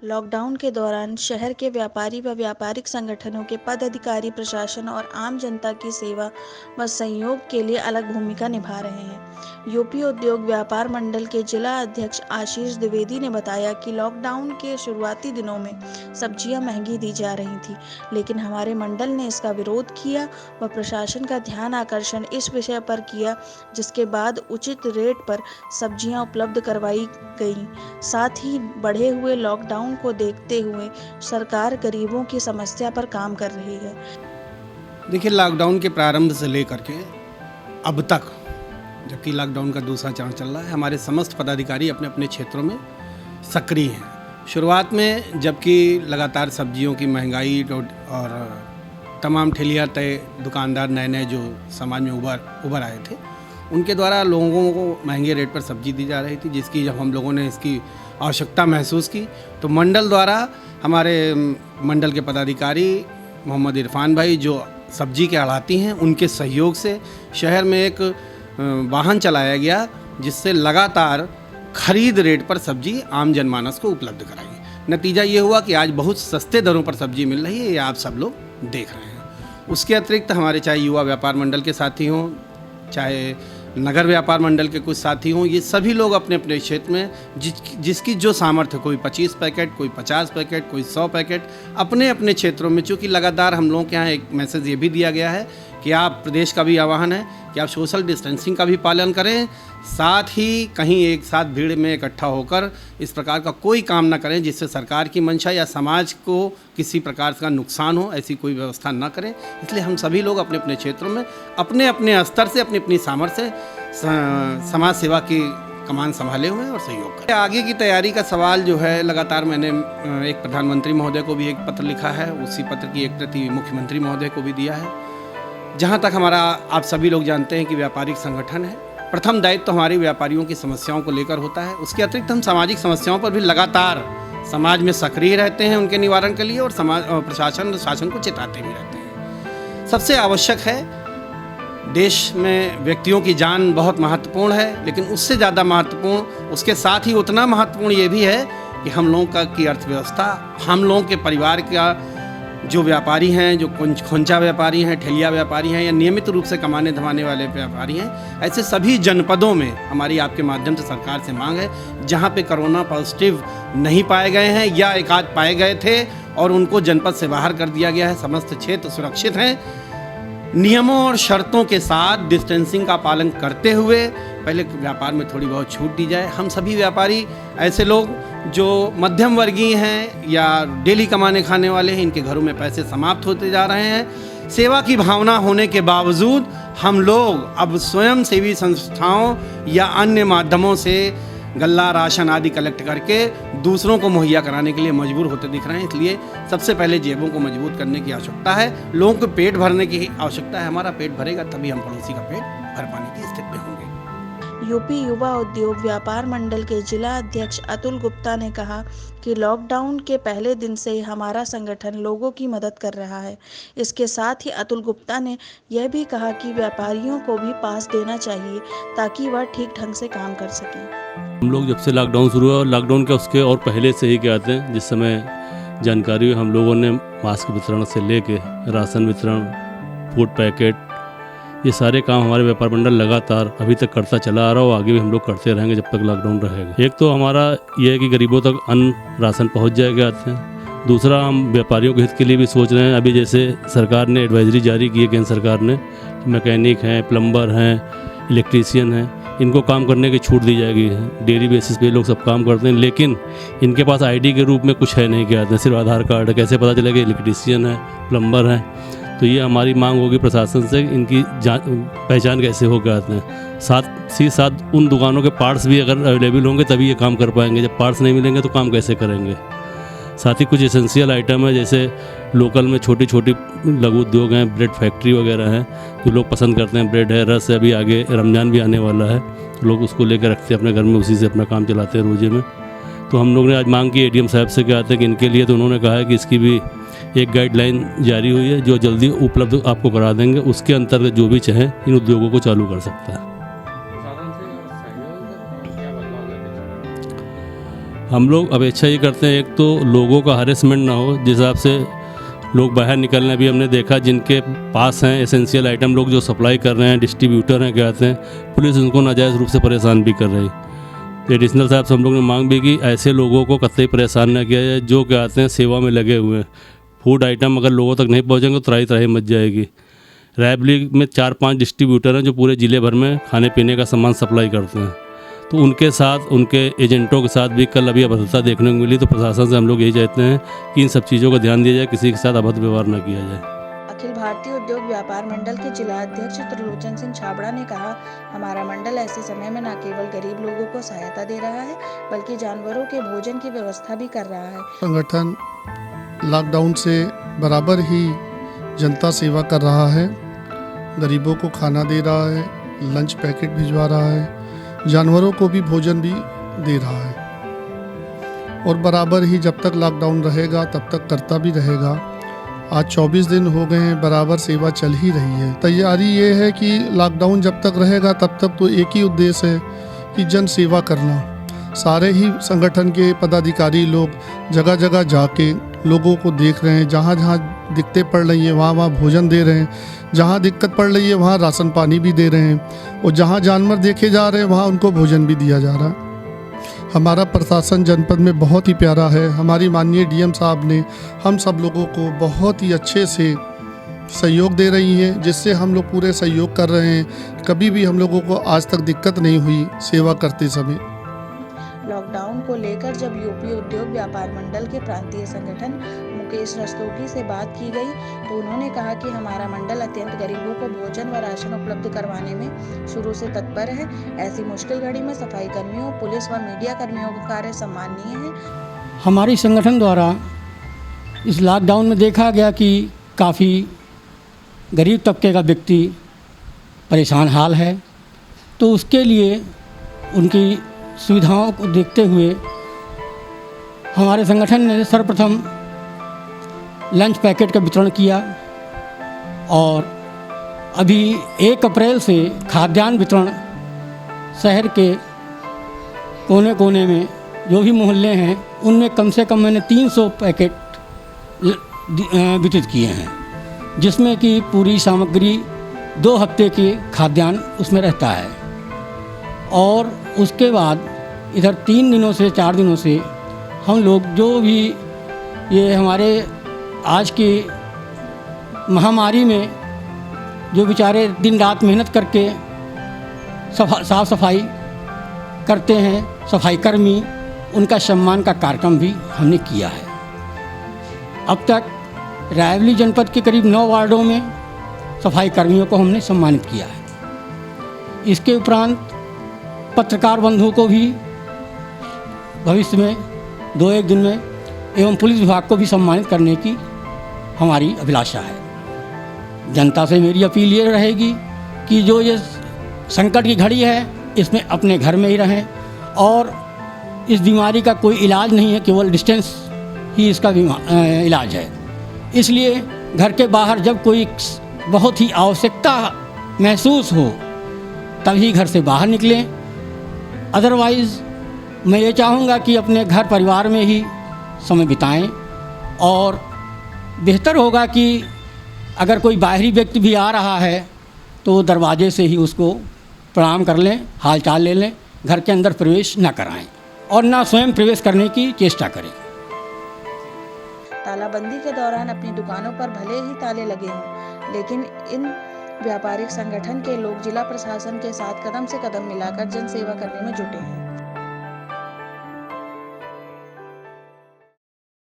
Lockdown के दौरान शहर के व्यापारी व व्यापारिक संगठनों के पदाधिकारी प्रशासन और आम जनता की सेवा व सहयोग के लिए अलग भूमिका निभा रहे हैं। यूपी उद्योग व्यापार मंडल के जिला अध्यक्ष आशीष द्विवेदी ने बताया कि लॉकडाउन के शुरुआती दिनों में सब्जियां महंगी दी जा रही थी, लेकिन हमारे मंडल ने इसका विरोध किया व प्रशासन का ध्यान आकर्षण इस विषय पर किया, जिसके बाद उचित रेट पर सब्जियां उपलब्ध करवाई गई। साथ ही बढ़े हुए लॉकडाउन को देखते हुए सरकार गरीबों की समस्या पर काम कर रही है। देखिए, लॉकडाउन के प्रारंभ से लेकर के अब तक, जबकि लॉकडाउन का दूसरा चरण चल रहा है, हमारे समस्त पदाधिकारी अपने अपने क्षेत्रों में सक्रिय हैं। शुरुआत में जबकि लगातार सब्जियों की महंगाई और तमाम ठेलिया तय दुकानदार नए जो समाज में उभर आए थे, उनके द्वारा लोगों को महंगे रेट पर सब्जी दी जा रही थी, जिसकी जब हम लोगों ने इसकी आवश्यकता महसूस की तो मंडल द्वारा हमारे मंडल के पदाधिकारी मोहम्मद इरफान भाई, जो सब्जी के आढ़ाती हैं, उनके सहयोग से शहर में एक वाहन चलाया गया, जिससे लगातार खरीद रेट पर सब्जी आम जनमानस को उपलब्ध कराई। नतीजा ये हुआ कि आज बहुत सस्ते दरों पर सब्जी मिल रही है, ये आप सब लोग देख रहे हैं। उसके अतिरिक्त हमारे चाहे युवा व्यापार मंडल के साथी हों, चाहे नगर व्यापार मंडल के कुछ साथी हों, ये सभी लोग अपने अपने क्षेत्र में जिसकी जो सामर्थ्य, कोई 25 पैकेट, कोई 50 पैकेट, कोई 100 पैकेट, अपने अपने क्षेत्रों में, चूँकि लगातार हम लोगों के यहाँ एक मैसेज ये भी दिया गया है कि आप, प्रदेश का भी आह्वान है कि आप सोशल डिस्टेंसिंग का भी पालन करें, साथ ही कहीं एक साथ भीड़ में इकट्ठा होकर इस प्रकार का कोई काम ना करें जिससे सरकार की मंशा या समाज को किसी प्रकार का नुकसान हो, ऐसी कोई व्यवस्था ना करें। इसलिए हम सभी लोग अपने अपने क्षेत्रों में अपने अपने स्तर से, अपनी अपनी सामर्थ्य से समाज सेवा की कमान संभाले हुए हैं और सहयोग करें। आगे की तैयारी का सवाल जो है, लगातार मैंने एक प्रधानमंत्री महोदय को भी एक पत्र लिखा है, उसी पत्र की एक प्रति मुख्यमंत्री महोदय को भी दिया है। जहाँ तक हमारा, आप सभी लोग जानते हैं कि व्यापारिक संगठन है, प्रथम दायित्व तो हमारी व्यापारियों की समस्याओं को लेकर होता है। उसके अतिरिक्त हम सामाजिक समस्याओं पर भी लगातार समाज में सक्रिय रहते हैं उनके निवारण के लिए, और समाज और प्रशासन शासन को चेताते भी रहते हैं। सबसे आवश्यक है, देश में व्यक्तियों की जान बहुत महत्वपूर्ण है, लेकिन उससे ज़्यादा महत्वपूर्ण, उसके साथ ही उतना महत्वपूर्ण ये भी है कि हम लोगों की अर्थव्यवस्था, हम लोगों के परिवार का जो व्यापारी हैं, जो खोंचा व्यापारी हैं, ठेलिया व्यापारी हैं, या नियमित रूप से कमाने धमाने वाले व्यापारी हैं, ऐसे सभी जनपदों में हमारी आपके माध्यम से सरकार से मांग है, जहां पे कोरोना पॉजिटिव नहीं पाए गए हैं या एकाध पाए गए थे और उनको जनपद से बाहर कर दिया गया है, समस्त क्षेत्र सुरक्षित हैं, नियमों और शर्तों के साथ डिस्टेंसिंग का पालन करते हुए पहले व्यापार में थोड़ी बहुत छूट दी जाए। हम सभी व्यापारी, ऐसे लोग जो मध्यम वर्गीय हैं या डेली कमाने खाने वाले हैं, इनके घरों में पैसे समाप्त होते जा रहे हैं। सेवा की भावना होने के बावजूद हम लोग अब स्वयं सेवी संस्थाओं या अन्य माध्यमों से गल्ला, राशन आदि कलेक्ट करके दूसरों को मुहैया कराने के लिए मजबूर होते दिख रहे हैं। इसलिए सबसे पहले जेबों को मजबूत करने की आवश्यकता है, लोगों को पेट भरने की आवश्यकता है। हमारा पेट भरेगा तभी हम पड़ोसी का पेट भर पाने की स्थिति में होंगे। यूपी युवा उद्योग व्यापार मंडल के जिला अध्यक्ष अतुल गुप्ता ने कहा कि लॉकडाउन के पहले दिन से ही हमारा संगठन लोगों की मदद कर रहा है। इसके साथ ही अतुल गुप्ता ने यह भी कहा कि व्यापारियों को भी पास देना चाहिए ताकि वह ठीक ढंग से काम कर सकें। हम लोग जब से लॉकडाउन शुरू हुआ, लॉकडाउन के उसके और पहले से ही क्या आते हैं, जिस समय जानकारी हुई, हम लोगों ने मास्क वितरण से लेके राशन वितरण, फूड पैकेट, ये सारे काम हमारे व्यापार मंडल लगातार अभी तक करता चला आ रहा हो, आगे भी हम लोग करते रहेंगे जब तक लॉकडाउन रहेगा। एक तो हमारा ये है कि गरीबों तक अन्न राशन पहुंच जाएगा आते हैं। दूसरा, हम व्यापारियों के हित के लिए भी सोच रहे हैं। अभी जैसे सरकार ने एडवाइजरी जारी की है, केंद्र सरकार ने, मैकेनिक हैं, प्लम्बर हैं, इलेक्ट्रीशियन हैं, इनको काम करने की छूट दी जाएगी। डेली बेसिस पे लोग सब काम करते हैं, लेकिन इनके पास आईडी के रूप में कुछ है नहीं, क्या आते हैं, सिर्फ आधार कार्ड है। कैसे पता चलेगा इलेक्ट्रीशियन है, प्लम्बर है? तो ये हमारी मांग होगी प्रशासन से, इनकी पहचान कैसे हो के आते हैं। साथ ही साथ उन दुकानों के पार्ट्स भी अगर अवेलेबल होंगे तभी ये काम कर पाएंगे, जब पार्ट्स नहीं मिलेंगे तो काम कैसे करेंगे। साथ ही कुछ एसेंशियल आइटम है, जैसे लोकल में छोटी छोटी लघु उद्योग हैं, ब्रेड फैक्ट्री वगैरह हैं, तो लोग पसंद करते हैं। ब्रेड है, रस है, अभी आगे रमज़ान भी आने वाला है, तो लोग उसको लेकर रखते हैं अपने घर में, उसी से अपना काम चलाते हैं रोजे में। तो हम लोग ने आज मांग की एडीएम साहब से, क्या आते हैं कि इनके लिए, तो उन्होंने कहा है कि इसकी भी एक गाइडलाइन जारी हुई है जो जल्दी उपलब्ध आपको करा देंगे। उसके अंतर्गत जो भी चाहे इन उद्योगों को चालू कर सकता है। हम लोग अपेक्षा ये करते हैं, एक तो लोगों का हरेसमेंट ना हो, जिस हिसाब से लोग बाहर निकलने भी हमने देखा, जिनके पास हैं एसेंशियल आइटम, लोग जो सप्लाई कर रहे हैं, डिस्ट्रीब्यूटर हैं कहते हैं, पुलिस उनको नाजायज़ रूप से परेशान भी कर रही। एडिशनल साहब से हम लोग ने मांग भी की ऐसे लोगों को कतई परेशान ना किया जाए जो कहते हैं सेवा में लगे हुए हैं। फूड आइटम अगर लोगों तक नहीं पहुँचेंगे तो त्राही त्राही मच जाएगी। रायबरेली में 4-5 डिस्ट्रीब्यूटर हैं जो पूरे ज़िले भर में खाने पीने का सामान सप्लाई करते हैं, तो उनके साथ, उनके एजेंटों के साथ भी कल अभी अभद्रता देखने को मिली। तो प्रशासन से हम लोग यही चाहते हैं कि इन सब चीज़ों का ध्यान दिया जाए, किसी के साथ अभद्र व्यवहार न किया जाए। अखिल भारतीय उद्योग व्यापार मंडल के जिला अध्यक्ष त्रिलोचन सिंह छाबड़ा ने कहा, हमारा मंडल ऐसे समय में न केवल गरीब लोगों को सहायता दे रहा है बल्कि जानवरों के भोजन की व्यवस्था भी कर रहा है। संगठन लॉकडाउन से बराबर ही जनता सेवा कर रहा है, गरीबों को खाना दे रहा है, लंच पैकेट भिजवा रहा है, जानवरों को भी भोजन भी दे रहा है और बराबर ही जब तक लॉकडाउन रहेगा तब तक करता भी रहेगा। आज 24 दिन हो गए हैं, बराबर सेवा चल ही रही है। तैयारी ये है कि लॉकडाउन जब तक रहेगा तब तक तो एक ही उद्देश्य है कि जन सेवा करना। सारे ही संगठन के पदाधिकारी लोग जगह जगह जाके लोगों को देख रहे हैं, जहाँ जहाँ दिक्कतें पड़ रही हैं वहाँ वहाँ भोजन दे रहे हैं, जहाँ दिक्कत पड़ रही है वहाँ राशन पानी भी दे रहे हैं और जहाँ जानवर देखे जा रहे हैं वहाँ उनको भोजन भी दिया जा रहा है। हमारा प्रशासन जनपद में बहुत ही प्यारा है। हमारी माननीय डीएम साहब ने हम सब लोगों को बहुत ही अच्छे से सहयोग दे रही हैं, जिससे हम लोग पूरे सहयोग कर रहे हैं। कभी भी हम लोगों को आज तक दिक्कत नहीं हुई सेवा करते समय। लॉकडाउन को लेकर जब यूपी उद्योग व्यापार मंडल के प्रांतीय संगठन मुकेश रस्तोगी से बात की गई तो उन्होंने कहा कि हमारा मंडल अत्यंत गरीबों को भोजन व राशन उपलब्ध करवाने में शुरू से तत्पर है। ऐसी मुश्किल घड़ी में सफाई कर्मियों, पुलिस व मीडिया कर्मियों का कार्य सम्माननीय है। हमारी संगठन द्वारा इस लॉकडाउन में देखा गया कि काफ़ी गरीब तबके का व्यक्ति परेशान हाल है, तो उसके लिए उनकी सुविधाओं को देखते हुए हमारे संगठन ने सर्वप्रथम लंच पैकेट का वितरण किया और अभी 1 अप्रैल से खाद्यान्न वितरण शहर के कोने कोने में जो भी मोहल्ले हैं उनमें कम से कम मैंने 300 पैकेट वितरित किए हैं, जिसमें कि पूरी सामग्री 2 हफ्ते के खाद्यान्न उसमें रहता है। और उसके बाद इधर 3 दिनों से 4 दिनों से हम लोग जो भी ये हमारे आज की महामारी में जो बेचारे दिन रात मेहनत करके साफ सफाई करते हैं, सफाई कर्मी, उनका सम्मान का कार्यक्रम भी हमने किया है। अब तक रायबरेली जनपद के करीब 9 वार्डों में सफाई कर्मियों को हमने सम्मानित किया है। इसके उपरांत पत्रकार बंधुओं को भी भविष्य में 2-1 दिन में एवं पुलिस विभाग को भी सम्मानित करने की हमारी अभिलाषा है। जनता से मेरी अपील ये रहेगी कि जो ये संकट की घड़ी है इसमें अपने घर में ही रहें और इस बीमारी का कोई इलाज नहीं है, केवल डिस्टेंस ही इसका इलाज है। इसलिए घर के बाहर जब कोई बहुत ही आवश्यकता महसूस हो तभी घर से बाहर निकलें। अदरवाइज़ मैं ये चाहूँगा कि अपने घर परिवार में ही समय बिताएं और बेहतर होगा कि अगर कोई बाहरी व्यक्ति भी आ रहा है तो दरवाजे से ही उसको प्रणाम कर लें, हाल चाल ले लें, घर के अंदर प्रवेश न कराएं और ना स्वयं प्रवेश करने की चेष्टा करें। तालाबंदी के दौरान अपनी दुकानों पर भले ही ताले लगे हों, लेकिन इन व्यापारिक संगठन के लोग जिला प्रशासन के साथ कदम से कदम मिलाकर जन सेवा करने में जुटे हैं।